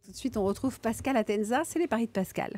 Tout de suite, on retrouve Pascal Atenza, c'est les paris de Pascal.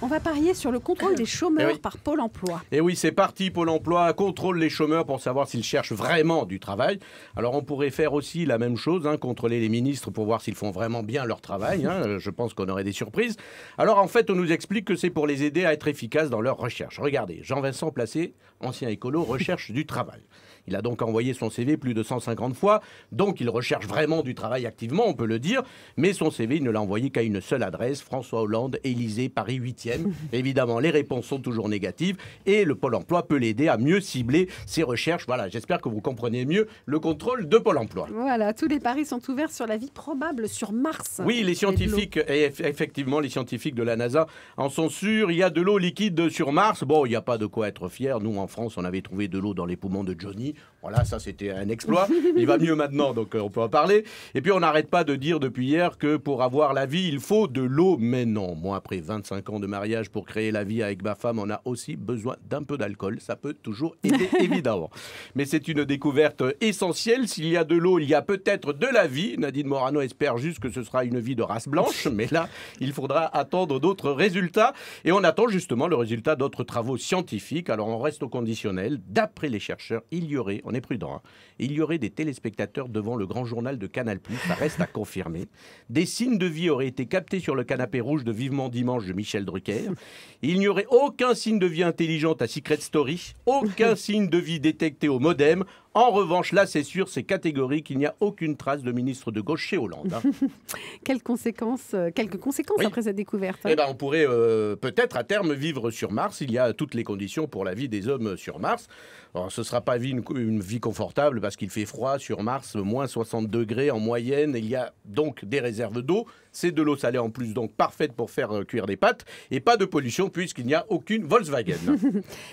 On va parier sur le contrôle des chômeurs par Pôle emploi. Et oui, c'est parti, Pôle emploi contrôle les chômeurs pour savoir s'ils cherchent vraiment du travail. Alors on pourrait faire aussi la même chose, contrôler les ministres pour voir s'ils font vraiment bien leur travail. Je pense qu'on aurait des surprises. Alors en fait, on nous explique que c'est pour les aider à être efficaces dans leur recherche. Regardez, Jean-Vincent Placé, ancien écolo, recherche du travail. Il a donc envoyé son CV plus de 150 fois, donc il recherche vraiment du travail activement, on peut le dire, mais son CV, il ne l'a envoyé qu'à une seule adresse, François Hollande, Élysée, Paris 8e. Évidemment, les réponses sont toujours négatives et le Pôle emploi peut l'aider à mieux cibler ses recherches. Voilà, j'espère que vous comprenez mieux le contrôle de Pôle emploi. Voilà, tous les paris sont ouverts sur la vie probable sur Mars. Oui, les scientifiques, et effectivement, les scientifiques de la NASA en sont sûrs, il y a de l'eau liquide sur Mars. Bon, il n'y a pas de quoi être fier. Nous, en France, on avait trouvé de l'eau dans les poumons de Johnny. Voilà, ça c'était un exploit. Il va mieux maintenant, donc on peut en parler. Et puis on n'arrête pas de dire depuis hier que pour avoir la vie, il faut de l'eau. Mais non, moi après 25 ans de mariage pour créer la vie avec ma femme, on a aussi besoin d'un peu d'alcool. Ça peut toujours aider, évidemment. Mais c'est une découverte essentielle. S'il y a de l'eau, il y a peut-être de la vie. Nadine Morano espère juste que ce sera une vie de race blanche. Mais là, il faudra attendre d'autres résultats. Et on attend justement le résultat d'autres travaux scientifiques. Alors on reste au conditionnel. D'après les chercheurs, il y aurait, on est prudent, il y aurait des téléspectateurs devant le grand journal de Canal+, ça reste à confirmer. Des signes de vie auraient été captés sur le canapé rouge de Vivement Dimanche de Michel Drucker. Il n'y aurait aucun signe de vie intelligente à Secret Story, aucun signe de vie détecté au modem. En revanche, là, c'est sûr, c'est catégorique, il n'y a aucune trace de ministre de gauche chez Hollande. Quelques conséquences après cette découverte. On pourrait peut-être à terme vivre sur Mars. Il y a toutes les conditions pour la vie des hommes sur Mars. Alors, ce ne sera pas une vie confortable parce qu'il fait froid sur Mars, moins 60 degrés en moyenne. Il y a donc des réserves d'eau. C'est de l'eau salée en plus, donc parfaite pour faire cuire des pâtes. Et pas de pollution puisqu'il n'y a aucune Volkswagen.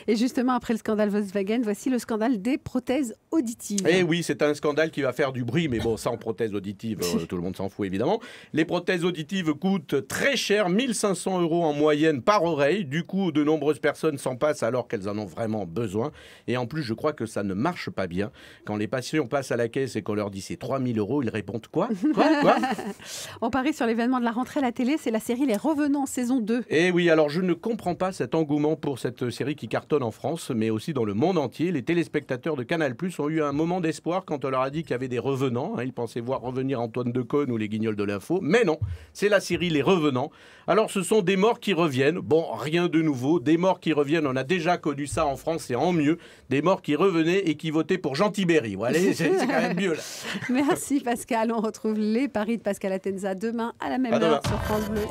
Et justement, après le scandale Volkswagen, voici le scandale des prothèses auditives. Eh oui, c'est un scandale qui va faire du bruit, mais bon, sans prothèses auditives, tout le monde s'en fout évidemment. Les prothèses auditives coûtent très cher, 1 500 € en moyenne par oreille. Du coup, de nombreuses personnes s'en passent alors qu'elles en ont vraiment besoin. Et en plus, je crois que ça ne marche pas bien. Quand les patients passent à la caisse et qu'on leur dit c'est 3 000 €, ils répondent quoi ? Quoi ? On parie sur l'événement de la rentrée à la télé, c'est la série Les Revenants, saison 2. Eh oui, alors je ne comprends pas cet engouement pour cette série qui cartonne en France, mais aussi dans le monde entier. Les téléspectateurs de Canal+ ont eu un moment d'espoir quand on leur a dit qu'il y avait des revenants. Ils pensaient voir revenir Antoine Decaune ou les Guignols de l'info. Mais non, c'est la série Les Revenants. Alors ce sont des morts qui reviennent. Bon, rien de nouveau. Des morts qui reviennent, on a déjà connu ça en France et en mieux. Des morts qui revenaient et qui votaient pour Jean Tibéri. Voilà, c'est quand même mieux là. Merci Pascal, on retrouve les paris de Pascal Atenza demain à la même heure sur France Bleu.